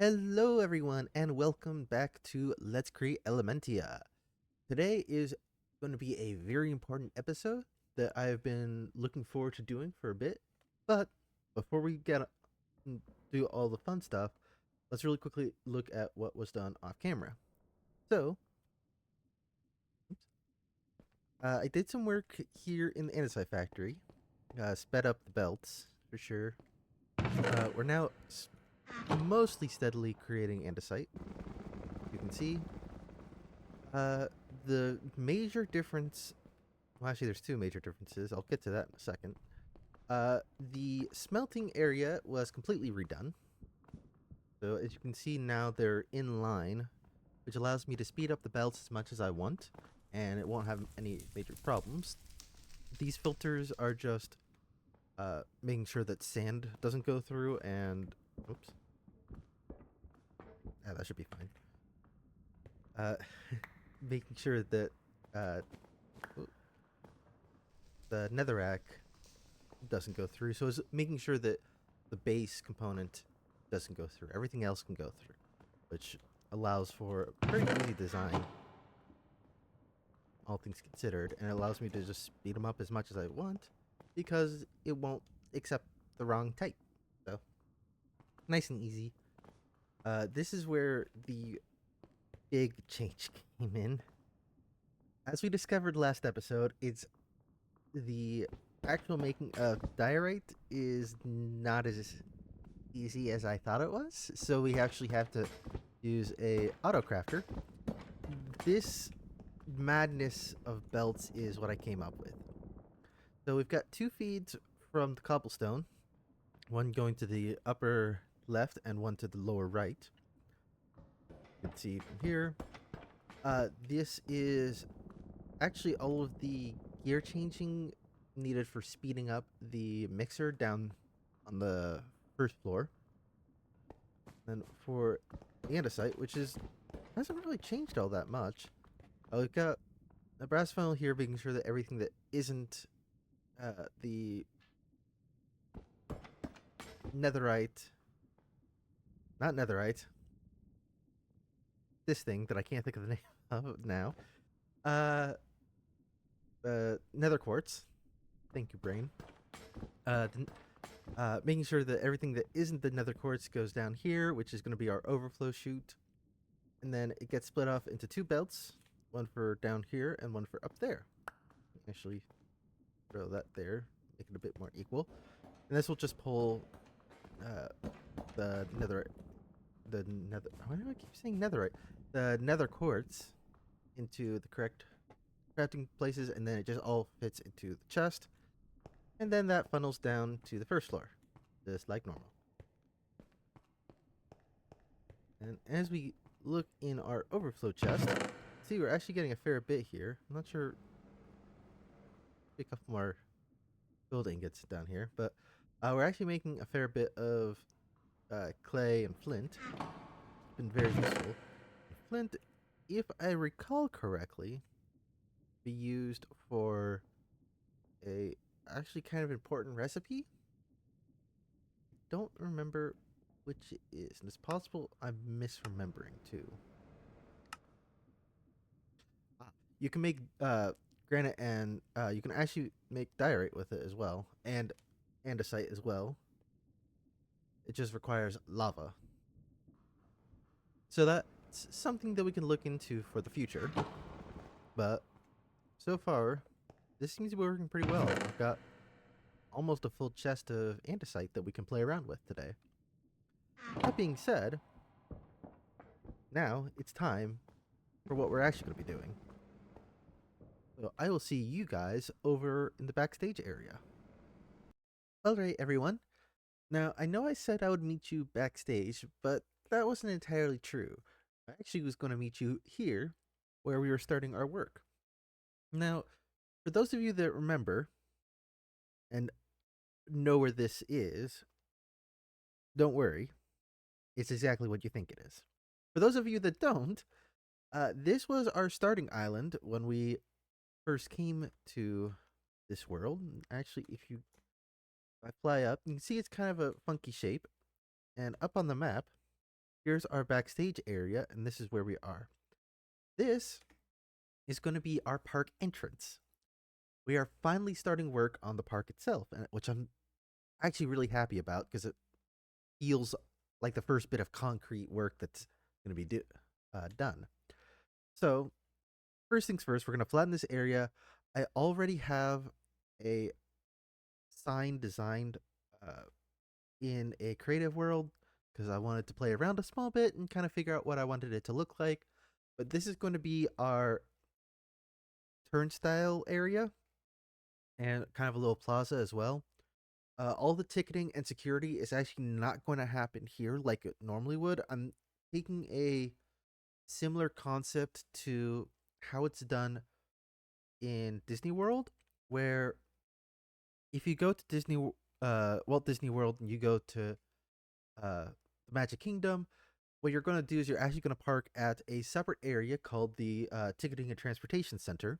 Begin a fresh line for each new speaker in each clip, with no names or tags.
Hello everyone and welcome back to Let's Create Elementia. Today is going to be a very important episode that I've been looking forward to doing for a bit. But before we do all the fun stuff, let's really quickly look at what was done off camera. So, I did some work here in the andesite factory, sped up the belts for sure. We're now mostly steadily creating andesite. You can see Uh, the major difference. Well, actually, there's two major differences. I'll get to that in a second. The smelting area was completely redone. So as you can see now, they're in line, which allows me to speed up the belts as much as I want, and it won't have any major problems. These filters are just making sure that sand doesn't go through, and oops, yeah, that should be fine. Making sure that uh, the netherrack doesn't go through. So it's making sure that the base component doesn't go through. Everything else can go through, which allows for a very easy design, all things considered, and it allows me to just speed them up as much as I want because it won't accept the wrong type. So nice and easy. This is where the big change came in. As we discovered last episode, it's the actual making of diorite is not as easy as I thought it was, so we actually have to use a auto crafter. This madness of belts is what I came up with. So we've got two feeds from the cobblestone, one going to the upper left and one to the lower right. You can see from here. This is actually all of the gear changing needed for speeding up the mixer down on the first floor. Then for the andesite, which hasn't really changed all that much. We've got a brass funnel here, making sure that everything that isn't the netherite, not netherite, this thing that I can't think of the name of now, uh, nether quartz. Thank you, brain. Making sure that everything that isn't the nether quartz goes down here, which is going to be our overflow chute. And then it gets split off into two belts, one for down here and one for up there. Actually, throw that there, make it a bit more equal. And this will just pull the nether. Why do I keep saying netherite? The nether quartz into the correct crafting places, and then it just all fits into the chest. And then that funnels down to the first floor, just like normal. And as we look in our overflow chest, see we're actually getting a fair bit here. I'm not sure. A couple more gold ingots down here, but we're actually making a fair bit of clay and flint. It's been very useful. Flint, if I recall correctly, be used for a actually kind of important recipe. Don't remember which it is, and it's possible I'm misremembering too. You can make granite, and you can actually make diorite with it as well, and andesite as well. It just requires lava. So that's something that we can look into for the future. But so far, this seems to be working pretty well. I've got almost a full chest of andesite that we can play around with today. That being said, now it's time for what we're actually going to be doing. So I will see you guys over in the backstage area. Alright, everyone. Now, I know I said I would meet you backstage, but that wasn't entirely true. I actually was going to meet you here, where we were starting our work. Now, for those of you that remember and know where this is, don't worry. It's exactly what you think it is. For those of you that don't, this was our starting island when we first came to this world. Actually, if I fly up, you can see it's kind of a funky shape. And up on the map, Here's our backstage area, and this is where we are. This is going to be our park entrance. We are finally starting work on the park itself, which I'm actually really happy about because it feels like the first bit of concrete work that's going to be done. So, first things first, we're going to flatten this area. I already have a sign designed in a creative world because I wanted to play around a small bit and kind of figure out what I wanted it to look like. But this is going to be our turnstile area and kind of a little plaza as well. All the ticketing and security is actually not going to happen here like it normally would. I'm taking a similar concept to how it's done in Disney World, where if you go to Walt Disney World and you go to the Magic Kingdom, what you're going to do is you're actually going to park at a separate area called the Ticketing and Transportation Center.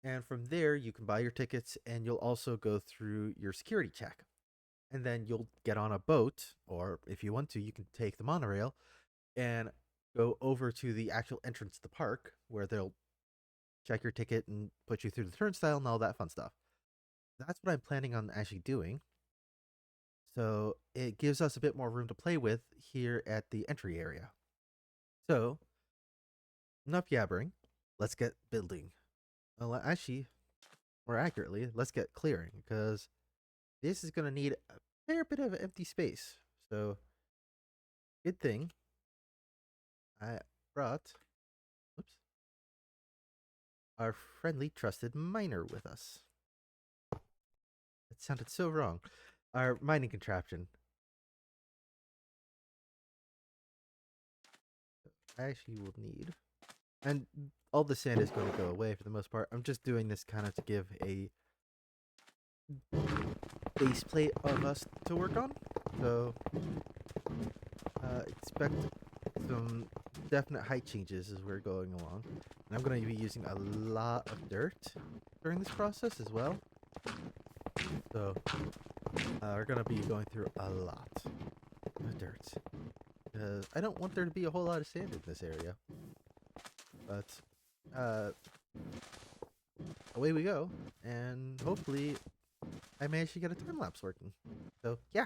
And from there, you can buy your tickets and you'll also go through your security check. And then you'll get on a boat, or if you want to, you can take the monorail and go over to the actual entrance to the park where they'll check your ticket and put you through the turnstile and all that fun stuff. That's what I'm planning on actually doing. So it gives us a bit more room to play with here at the entry area. So, enough yabbering. Let's get building. Well, actually, more accurately, let's get clearing, because this is going to need a fair bit of empty space. So, good thing I brought our friendly, trusted miner with us. That sounded so wrong. Our mining contraption. I actually will need... And all the sand is going to go away for the most part. I'm just doing this kind of to give a base plate of us to work on. So expect some definite height changes as we're going along. And I'm going to be using a lot of dirt during this process as well. So we're going to be going through a lot of dirt. Because I don't want there to be a whole lot of sand in this area. But away we go, and hopefully I managed to get a time lapse working. So yeah.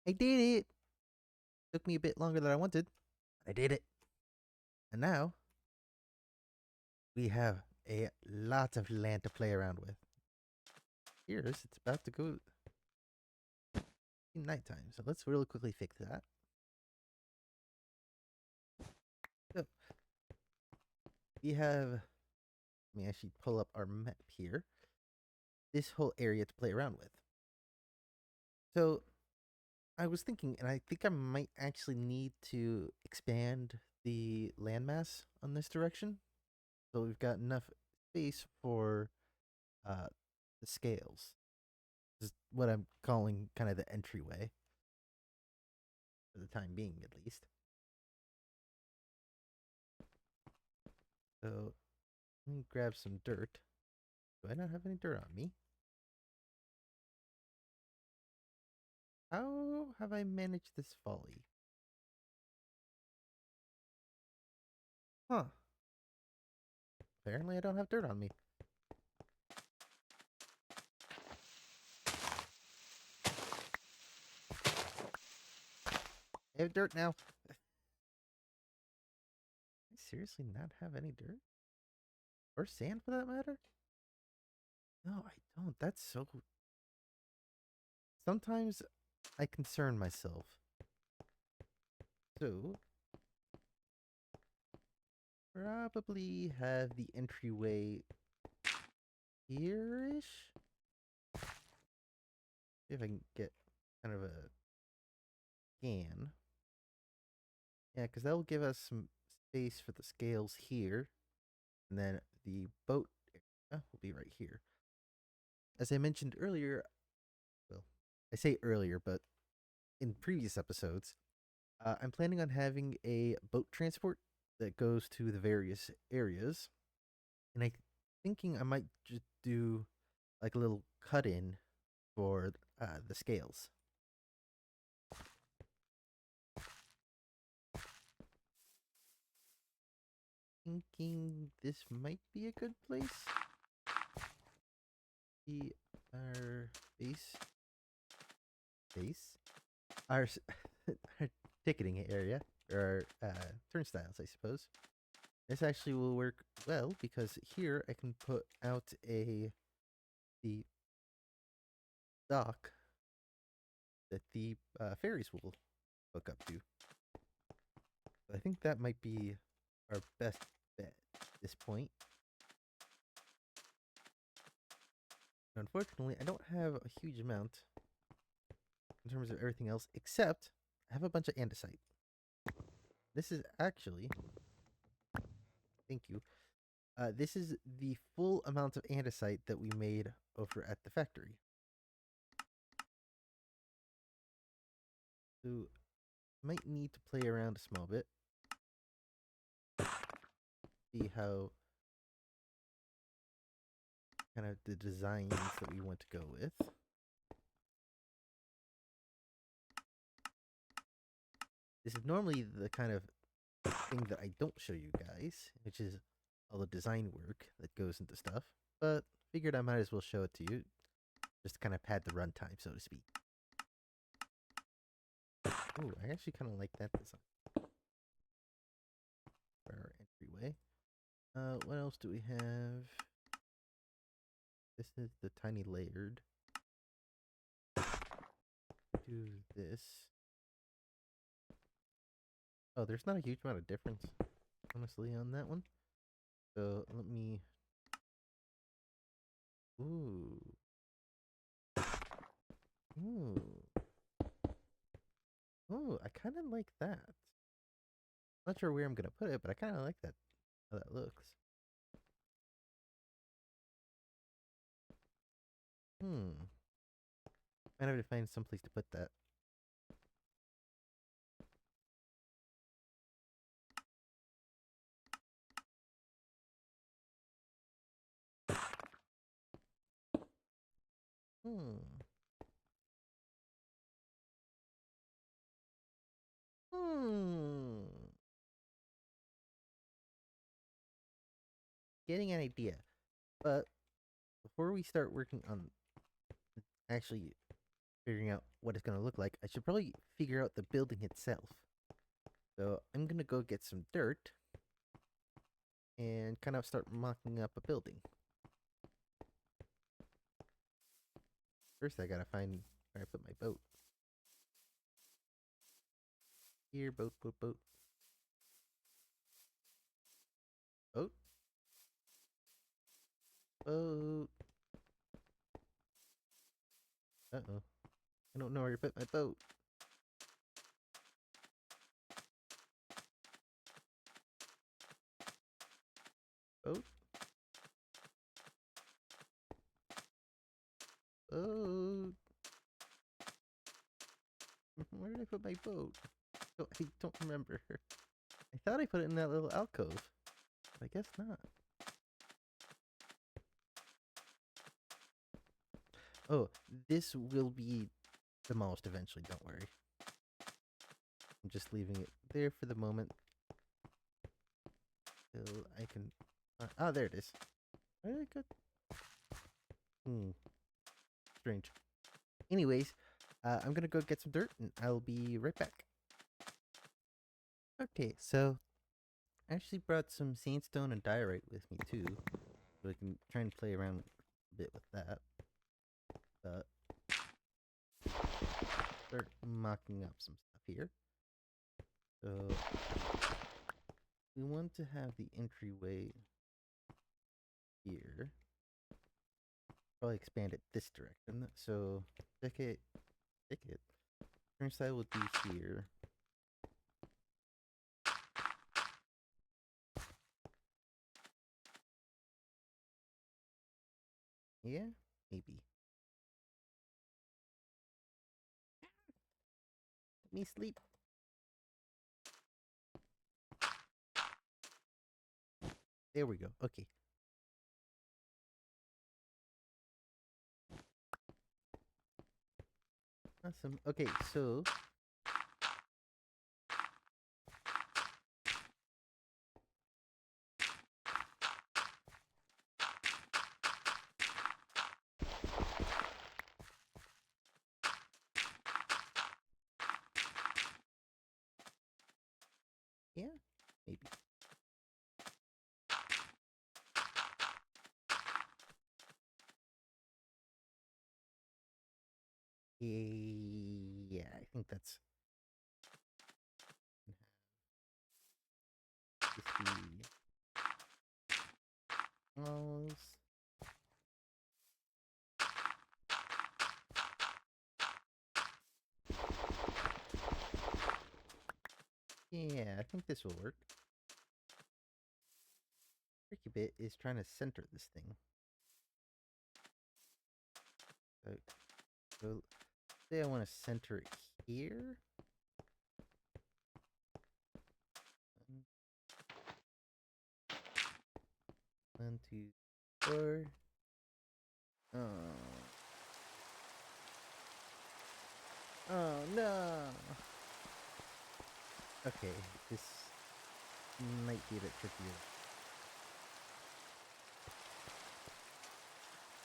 I did it! Took me a bit longer than I wanted. I did it. And now, we have a lot of land to play around with. Here's, it's about to go nighttime, so let's really quickly fix that. So, we have, let me actually pull up our map here. This whole area to play around with. So, I was thinking, and I think I might actually need to expand the landmass on this direction. So we've got enough space for the scales. This is what I'm calling kind of the entryway. For the time being, at least. So, let me grab some dirt. Do I not have any dirt on me? How have I managed this folly? Huh. Apparently I don't have dirt on me. I have dirt now. I seriously not have any dirt? Or sand for that matter? No, I don't. That's so... Sometimes I concern myself. So, probably have the entryway here-ish? See if I can get kind of a scan. Yeah, because that will give us some space for the scales here. And then the boat area will be right here. As I mentioned earlier, well, I say earlier, but in previous episodes, I'm planning on having a boat transport that goes to the various areas. And I'm thinking I might just do like a little cut in for the scales. Thinking this might be a good place. Our our, our ticketing area, or turnstiles, I suppose. This actually will work well because here I can put out the dock that the ferries will hook up to. I think that might be our best bet at this point. Unfortunately, I don't have a huge amount in terms of everything else, except I have a bunch of andesite. This is actually, thank you, this is the full amount of andesite that we made over at the factory. So, might need to play around a small bit. See how kind of the designs that we want to go with. This is normally the kind of thing that I don't show you guys, which is all the design work that goes into stuff, but figured I might as well show it to you, just to kind of pad the runtime, so to speak. Ooh, I actually kind of like that design for our entryway. What else do we have? This is the tiny layered. Do this. Oh, there's not a huge amount of difference, honestly, on that one. So let me... Ooh. Ooh. Ooh, I kind of like that. Not sure where I'm going to put it, but I kind of like that, how that looks. Might have to find some place to put that. Hmm. Getting an idea. But before we start working on actually figuring out what it's going to look like, I should probably figure out the building itself. So I'm going to go get some dirt and kind of start mocking up a building. First, I got to find where I put my boat. Here, boat, boat, boat. Boat. Boat. Uh-oh. I don't know where to put my boat. Boat. Boat. Where did I put my boat? Oh, I don't remember. I thought I put it in that little alcove. But I guess not. Oh, this will be demolished eventually, don't worry. I'm just leaving it there for the moment. Till I can... ah, there it is. Where did I go? Strange. Anyways, I'm gonna go get some dirt, and I'll be right back. Okay, so I actually brought some sandstone and diorite with me too, so I can try and play around a bit with that. Start mocking up some stuff here. So we want to have the entryway here. Probably expand it this direction. So ticket. Turnstile would be here. Yeah, maybe. Let me sleep. There we go. Okay. Awesome. Okay, so yeah, maybe. Yeah, I think that's walls. Yeah, I think this will work. Tricky bit is trying to center this thing. So say I want to center it here. 1, 2, 4. Oh. Oh no. Okay, this might be a bit trickier.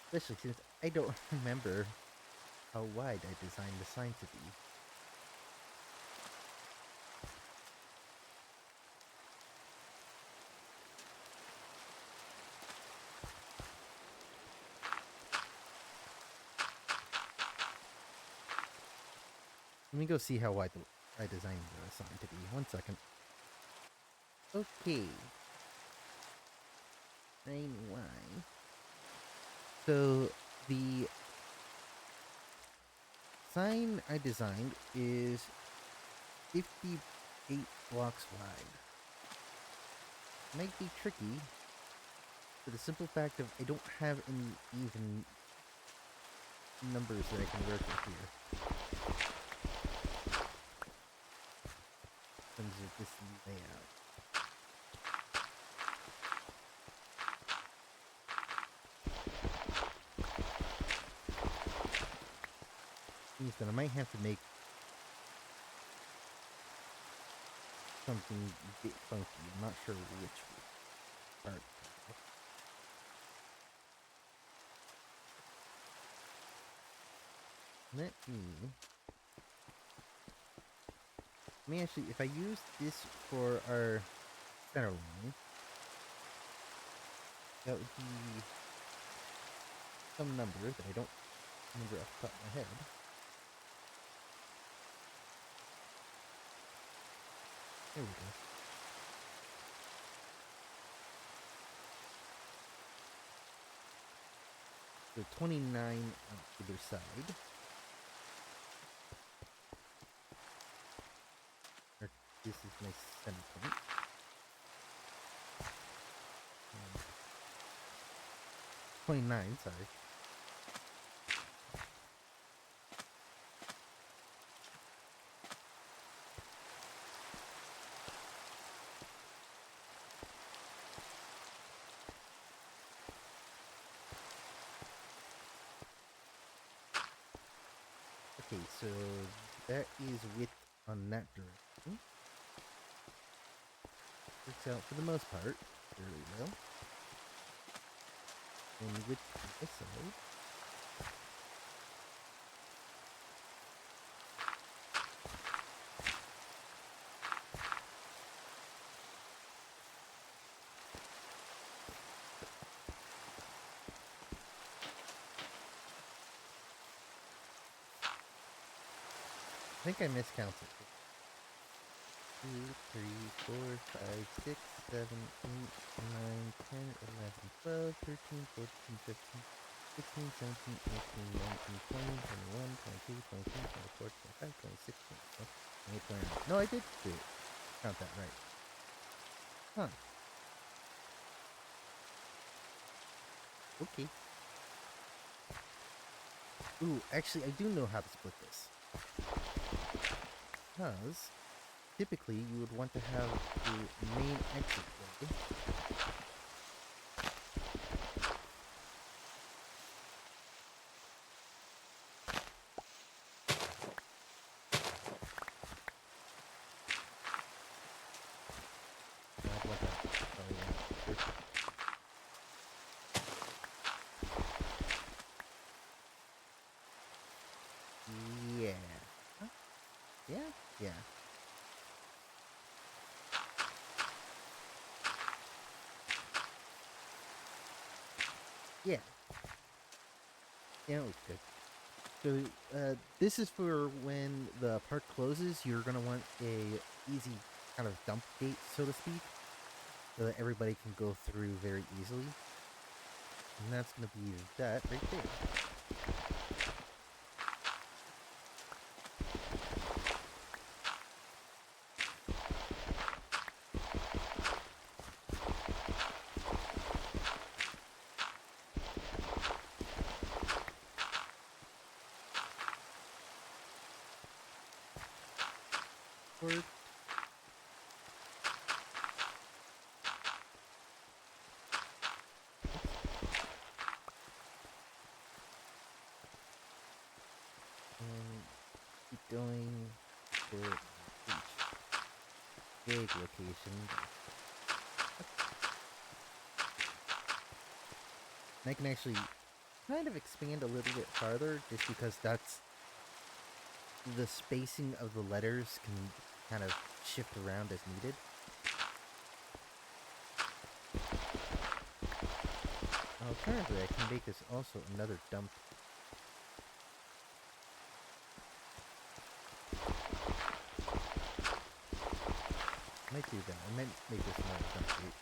Especially since I don't remember how wide I designed the sign to be. Let me go see how wide I designed the sign to be. 1 second. Okay. 9Y. So the sign I designed is 58 blocks wide. Might be tricky for the simple fact of I don't have any even numbers that I can work with here. In terms of this layout. Means that I might have to make something a bit funky. I'm not sure which part. Let me actually, if I use this for our center line, that would be some number that I don't remember off the top of my head. There we go. So 29 on either side. Or this is my center point. 29, sorry. Okay, so that is width on that direction. Works out for the most part fairly well. And width on this side. I think I miscounted. 2, 3, 4, 5, 6, 7, 8, 9, 10, 11, 12, 13, 14, 15, 16, 17, 18, 19, 20, 21, 22, 23, 24, 25, 26, 27, 28, 29. No, I did do it. Count that right. Huh. Okay. Ooh, actually, I do know how to split this. Because typically you would want to have the main exit way. I'd want that probably here. Yeah. Huh? Yeah? Yeah. Yeah. Yeah, it looks good. So, this is for when the park closes, you're going to want a easy kind of dump gate, so to speak, so that everybody can go through very easily. And that's going to be that right there. Forward. And keep going to each big location. And I can actually kind of expand a little bit farther just because that's the spacing of the letters can kind of shift around as needed. Alternatively, I can make this also another dump. I might do that. I might make this another dump gate.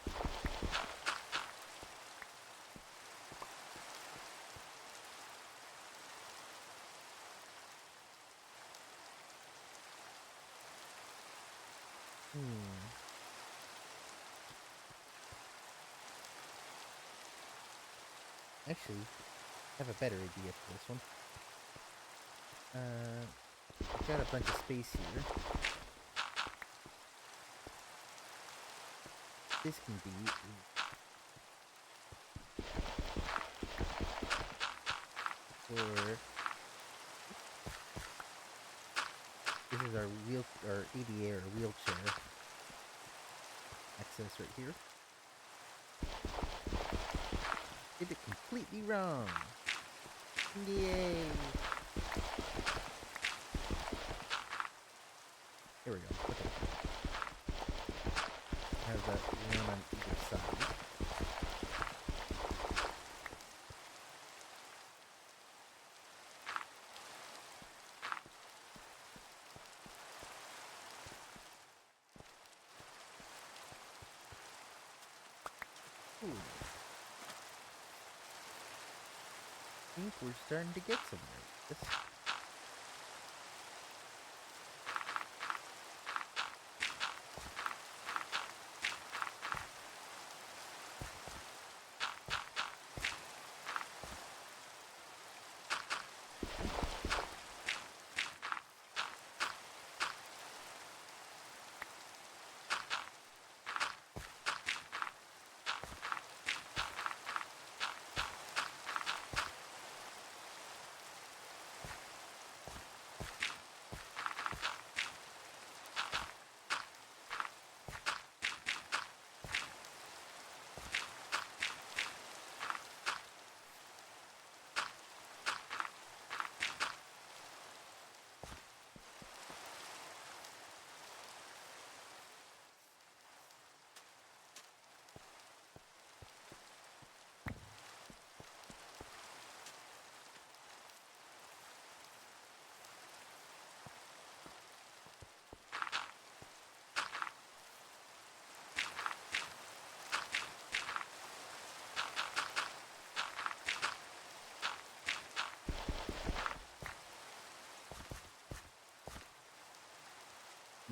Actually, I have a better idea for this one. I've got a bunch of space here. This can be for this is our ADA or wheelchair access right here. Did it completely wrong. Yay! There we go. Okay. Have that one on either side. Ooh. I think we're starting to get somewhere. This.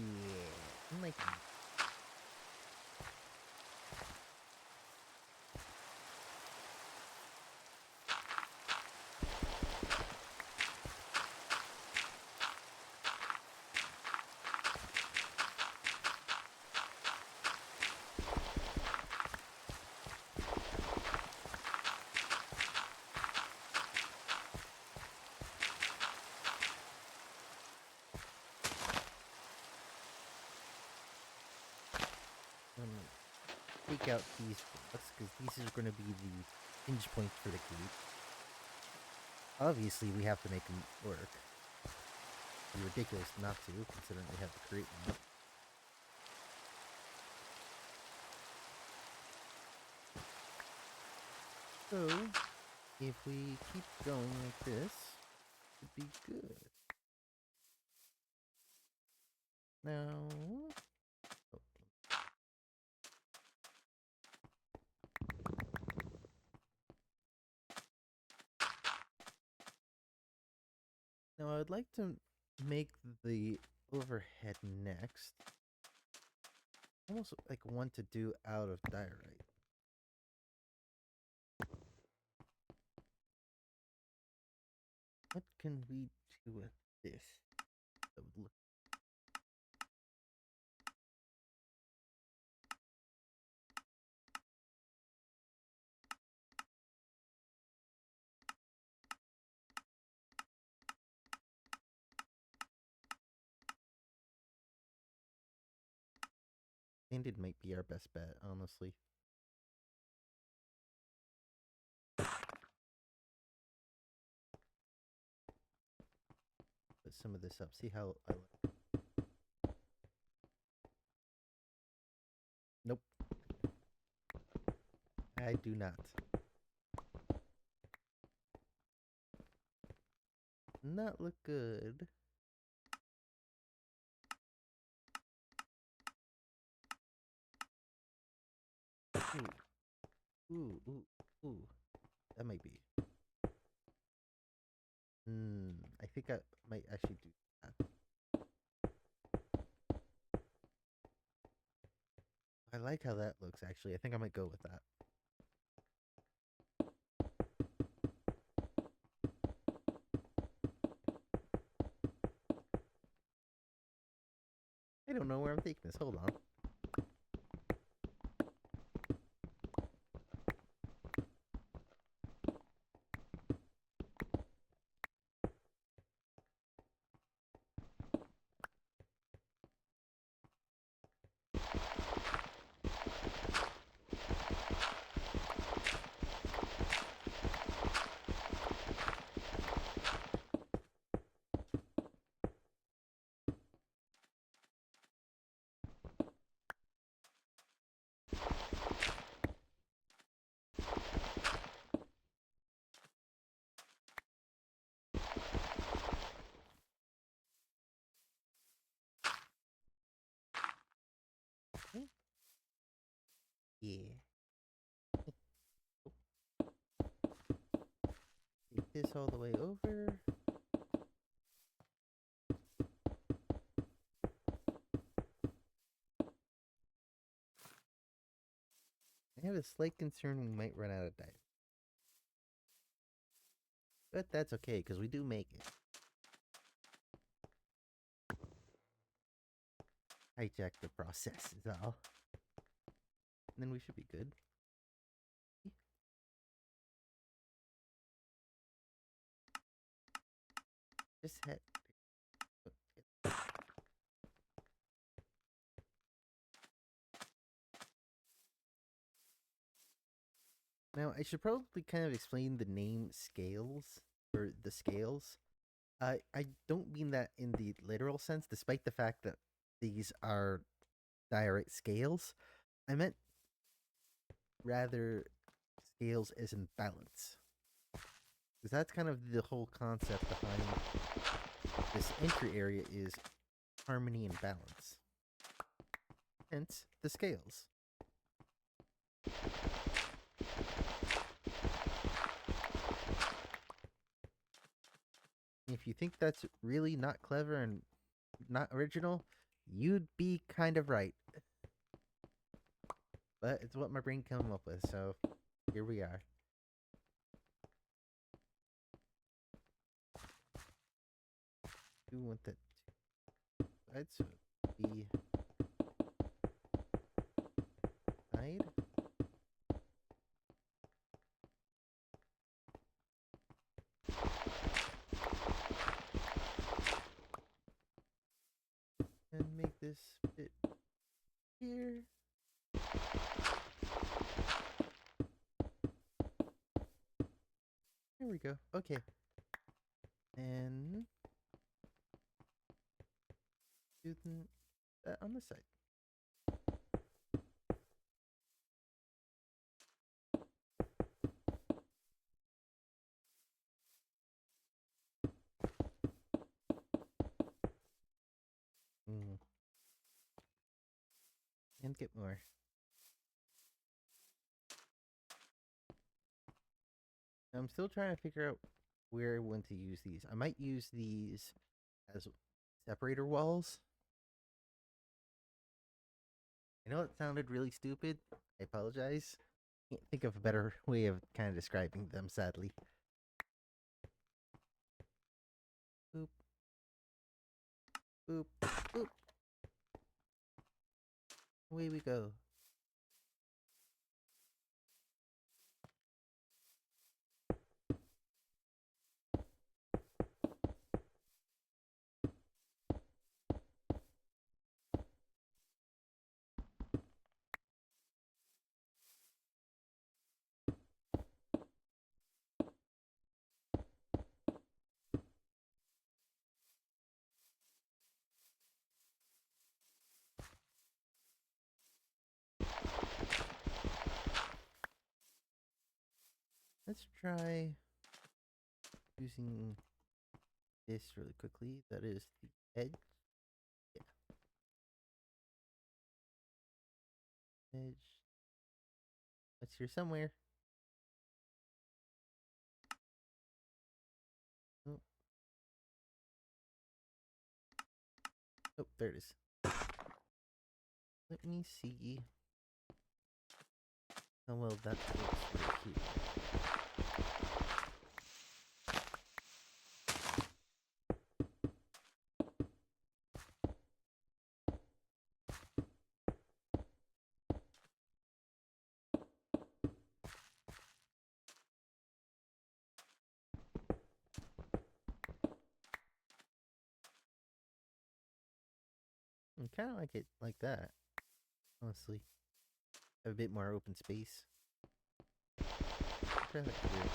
Yeah, I'm liking it. Take out these blocks because these are going to be the hinge points for the gate. Obviously, we have to make them work. It'd be ridiculous not to, considering we have to create one. So, if we keep going like this, it'd be good. Now, now I would like to make the overhead next. Almost like one to do out of diorite. What can we do with this? That would look. Sanded might be our best bet, honestly. Put some of this up. See how I like. Nope. I do not. Not look good. Ooh. That might be. I think I might actually do that. I like how that looks, actually. I think I might go with that. I don't know where I'm taking this. Hold on. this all the way over. I have a slight concern we might run out of dice. But that's okay, because we do make it. Hijack the process is all. And then we should be good. Just hit. Now, I should probably kind of explain the name scales, or the scales. I don't mean that in the literal sense, despite the fact that these are direct scales. I meant rather scales as in balance. Because that's kind of the whole concept behind this entry area is harmony and balance. Hence, the scales. If you think that's really not clever and not original, you'd be kind of right. But it's what my brain came up with, so here we are. Do want that side, so be side. And make this fit here. There we go. Okay. And do that on the side. And get more. I'm still trying to figure out where I want to use these. I might use these as separator walls. I know it sounded really stupid. I apologize. Can't think of a better way of kind of describing them, sadly. Boop. Boop. Boop. Away we go. Let's try using this really quickly. That is the edge. Yeah. Edge. It's here somewhere. Oh. Oh, there it is. Let me see how well that looks right here. I kind of like it like that, honestly. Have a bit more open space. Try that here.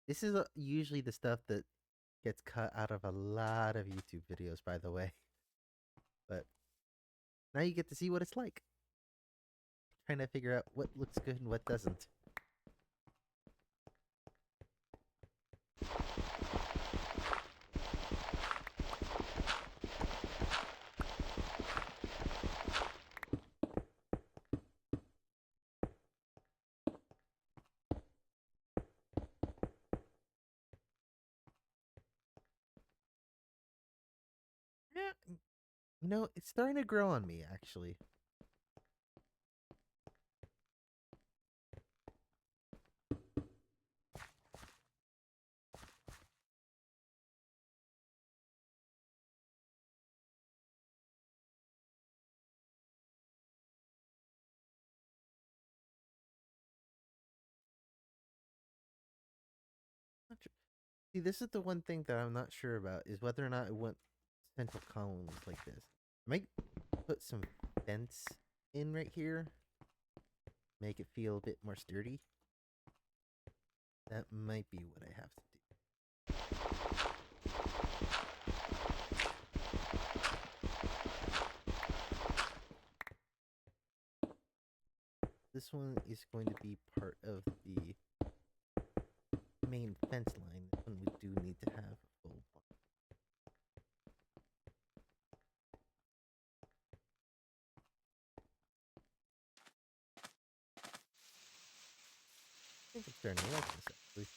This is usually the stuff that gets cut out of a lot of YouTube videos, by the way. But now you get to see what it's like. Trying to figure out what looks good and what doesn't. Yeah, you know, it's starting to grow on me, actually. See, this is the one thing that I'm not sure about, is whether or not I want central columns like this. I might put some fence in right here. Make it feel a bit more sturdy. That might be what I have to do. This one is going to be part of the main fence line. This one we do need to have a full block. I think I'm starting to like this, actually.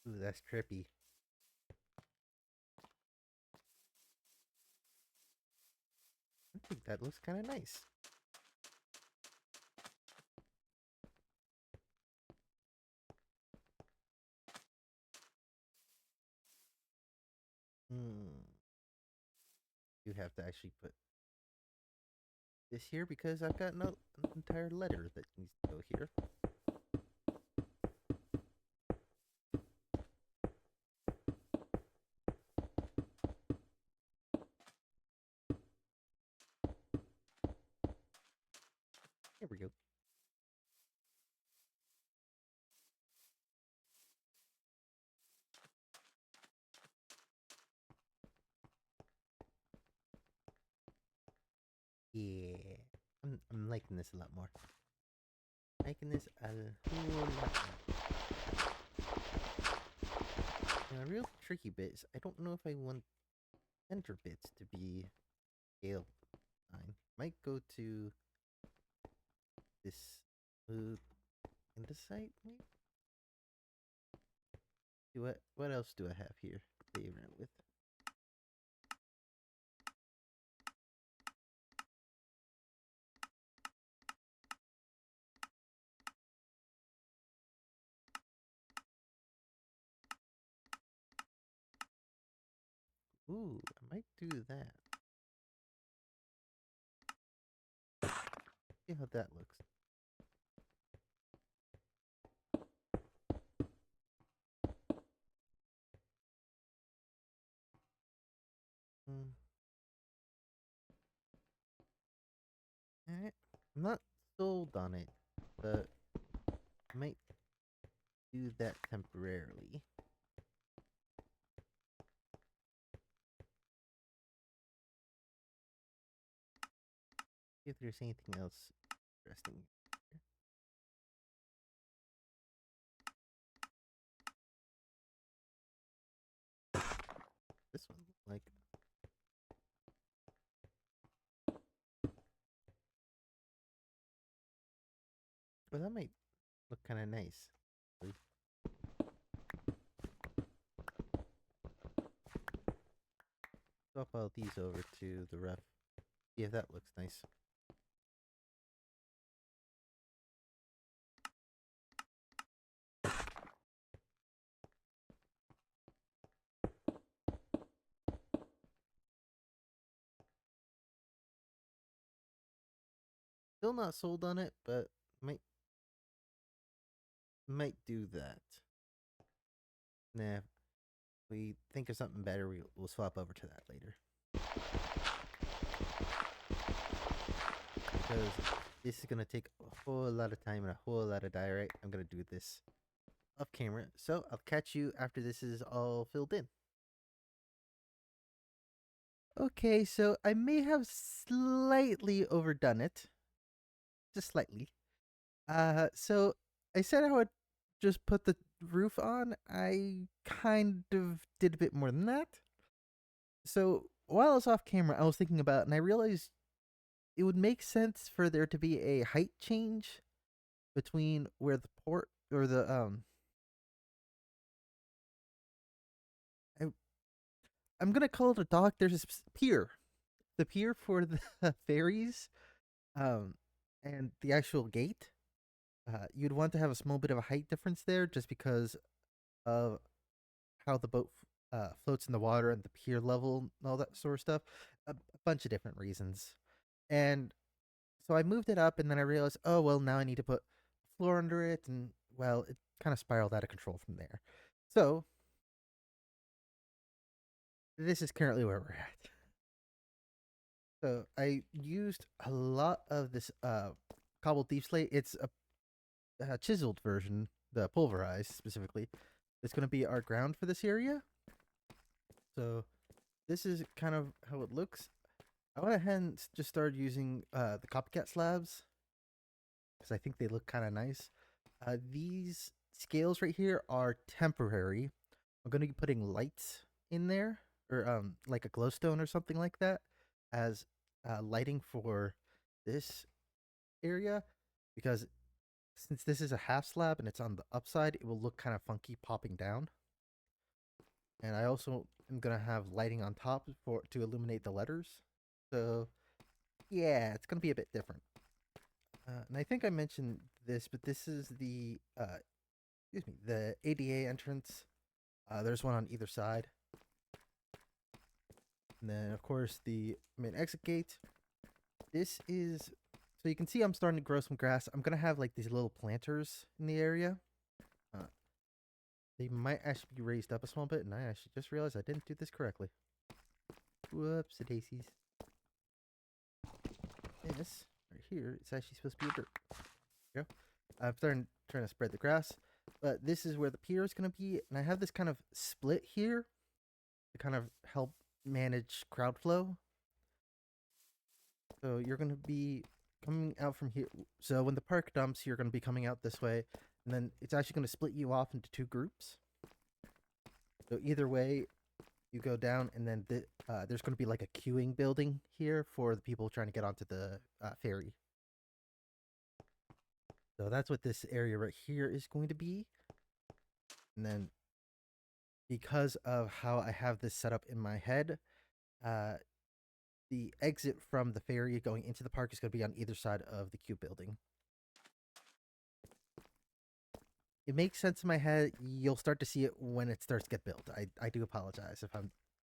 Ooh, that's trippy. I think that looks kind of nice. You have to actually put this here because I've got an entire letter that needs to go here. Here we go. Yeah, I'm liking this a lot more. Liking this a whole lot more. Now, a real tricky bit is I don't know if I want enter bits to be scale line. Might go to this andesite, maybe? What else do I have here to play around with? Ooh, I might do that. See how that looks. Alright. I'm not sold on it, but I might do that temporarily. See if there's anything else interesting. This one, like. Well, that might look kind of nice. Swap all these over to the ref. See if that looks nice. Still not sold on it, but might do that. Nah, if we think of something better, we'll swap over to that later. Because this is gonna take a whole lot of time and a whole lot of diorite. I'm gonna do this off camera, so I'll catch you after this is all filled in. Okay, so I may have slightly overdone it. Just slightly. So I said I would just put the roof on. I kind of did a bit more than that. So while I was off camera, I was thinking about it, and I realized it would make sense for there to be a height change between where the port or the I'm gonna call it a dock. There's a pier, the pier for the ferries, and the actual gate. You'd want to have a small bit of a height difference there, just because of how the boat floats in the water and the pier level and all that sort of stuff. A bunch of different reasons, and so I moved it up, and then I realized, oh well, now I need to put a floor under it, and well, it kind of spiraled out of control from there. So this is currently where we're at. So I used a lot of this cobbled deep slate. It's a chiseled version, the pulverized specifically. It's going to be our ground for this area. So this is kind of how it looks. I went ahead and just started using the copycat slabs because I think they look kind of nice. These scales right here are temporary. I'm going to be putting lights in there, or like a glowstone or something like that, as lighting for this area, because since this is a half slab and it's on the upside, it will look kind of funky popping down. And I also am gonna have lighting on top to illuminate the letters. So yeah, it's gonna be a bit different. And I think I mentioned this, but this is the the ADA entrance. There's one on either side. And then of course the main exit gate. This is, so you can see I'm starting to grow some grass. I'm gonna have like these little planters in the area. They might actually be raised up a small bit, and I actually just realized I didn't do this correctly. Whoops, daisies. This right here, it's actually supposed to be a dirt. There you go. I'm trying to spread the grass, but this is where the pier is going to be, and I have this kind of split here to kind of help manage crowd flow. So you're going to be coming out from here. So when the park dumps, you're going to be coming out this way, and then it's actually going to split you off into two groups. So either way, you go down, and then there's going to be like a queuing building here for the people trying to get onto the ferry. So that's what this area right here is going to be. And then because of how I have this set up in my head, the exit from the ferry going into the park is going to be on either side of the queue building. It makes sense in my head. You'll start to see it when it starts to get built. I do apologize if I'm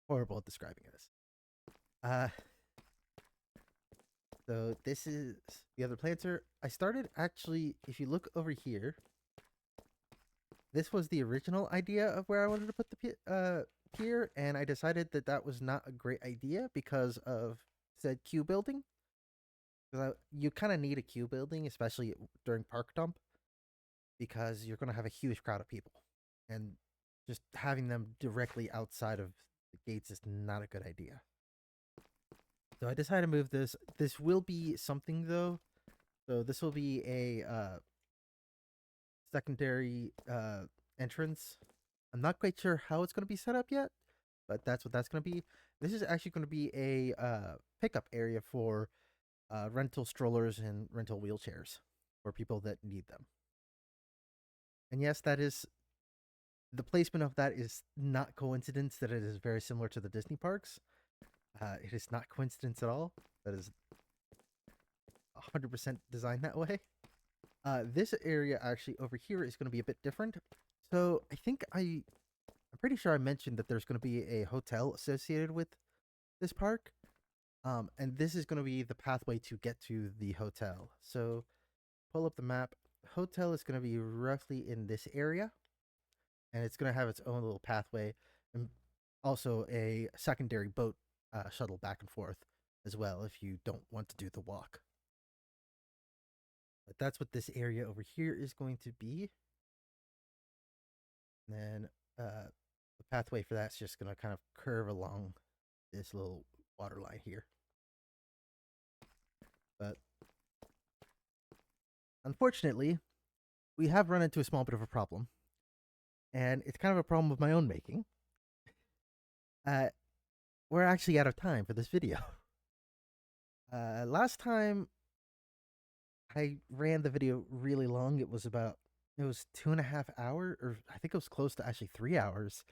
horrible at describing this. So this is the other planter. I started actually, if you look over here, this was the original idea of where I wanted to put the pier, and I decided that that was not a great idea because of said queue building. You kind of need a queue building, especially during park dump, because you're going to have a huge crowd of people, and just having them directly outside of the gates is not a good idea. So I decided to move this. This will be something though. So this will be a secondary entrance. I'm not quite sure how it's going to be set up yet, but that's what that's going to be. This is actually going to be a pickup area for rental strollers and rental wheelchairs for people that need them. And yes, that is the placement of that is not coincidence that it is very similar to the Disney parks. It is not coincidence at all. That is 100% designed that way. This area actually over here is going to be a bit different. So I think I'm pretty sure I mentioned that there's going to be a hotel associated with this park. And this is going to be the pathway to get to the hotel. So pull up the map. Hotel is going to be roughly in this area. And it's going to have its own little pathway. And also a secondary boat shuttle back and forth as well if you don't want to do the walk. But that's what this area over here is going to be. And then the pathway for that's just going to kind of curve along this little water line here. But unfortunately, we have run into a small bit of a problem. And it's kind of a problem of my own making. We're actually out of time for this video. Last time I ran the video really long, it was 2.5 hours, or I think it was close to actually 3 hours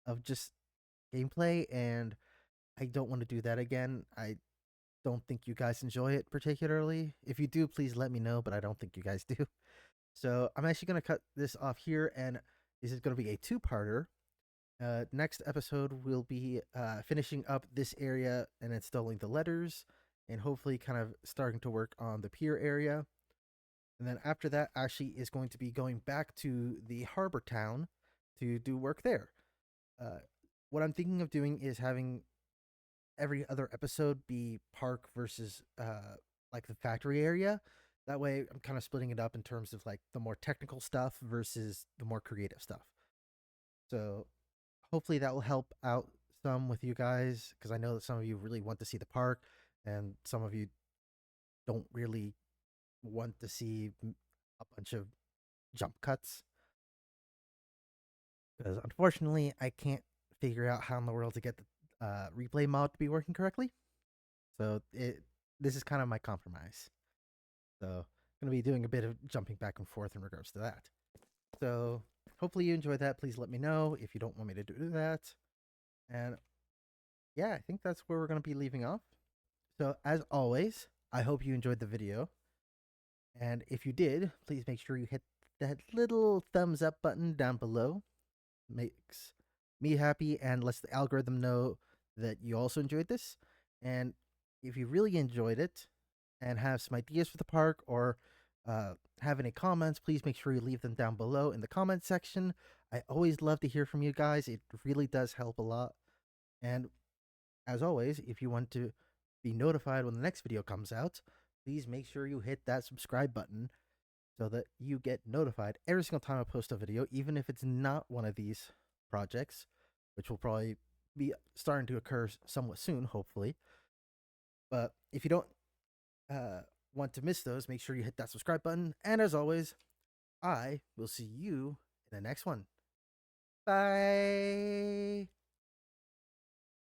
of just gameplay, and I don't want to do that again. I don't think you guys enjoy it particularly. If you do, please let me know, but I don't think you guys do. So I'm actually going to cut this off here, and this is going to be a two-parter. Next episode, we'll be finishing up this area and installing the letters, and hopefully kind of starting to work on the pier area. And then after that, actually is going to be going back to the harbor town to do work there. What I'm thinking of doing is having every other episode be park versus like the factory area. That way I'm kind of splitting it up in terms of like the more technical stuff versus the more creative stuff. So hopefully that will help out some with you guys, because I know that some of you really want to see the park and some of you don't really want to see a bunch of jump cuts. Because unfortunately, I can't figure out how in the world to get the replay mod to be working correctly. So this is kind of my compromise. So I'm going to be doing a bit of jumping back and forth in regards to that. So hopefully you enjoyed that. Please let me know if you don't want me to do that. And yeah, I think that's where we're going to be leaving off. So as always, I hope you enjoyed the video. And if you did, please make sure you hit that little thumbs up button down below. Makes me happy and lets the algorithm know that you also enjoyed this. And if you really enjoyed it and have some ideas for the park, or have any comments, please make sure you leave them down below in the comment section. I always love to hear from you guys. It really does help a lot. And as always, if you want to be notified when the next video comes out, please make sure you hit that subscribe button so that you get notified every single time I post a video, even if it's not one of these projects, which will probably be starting to occur somewhat soon, hopefully. But if you don't want to miss those, make sure you hit that subscribe button. And as always, I will see you in the next one. Bye.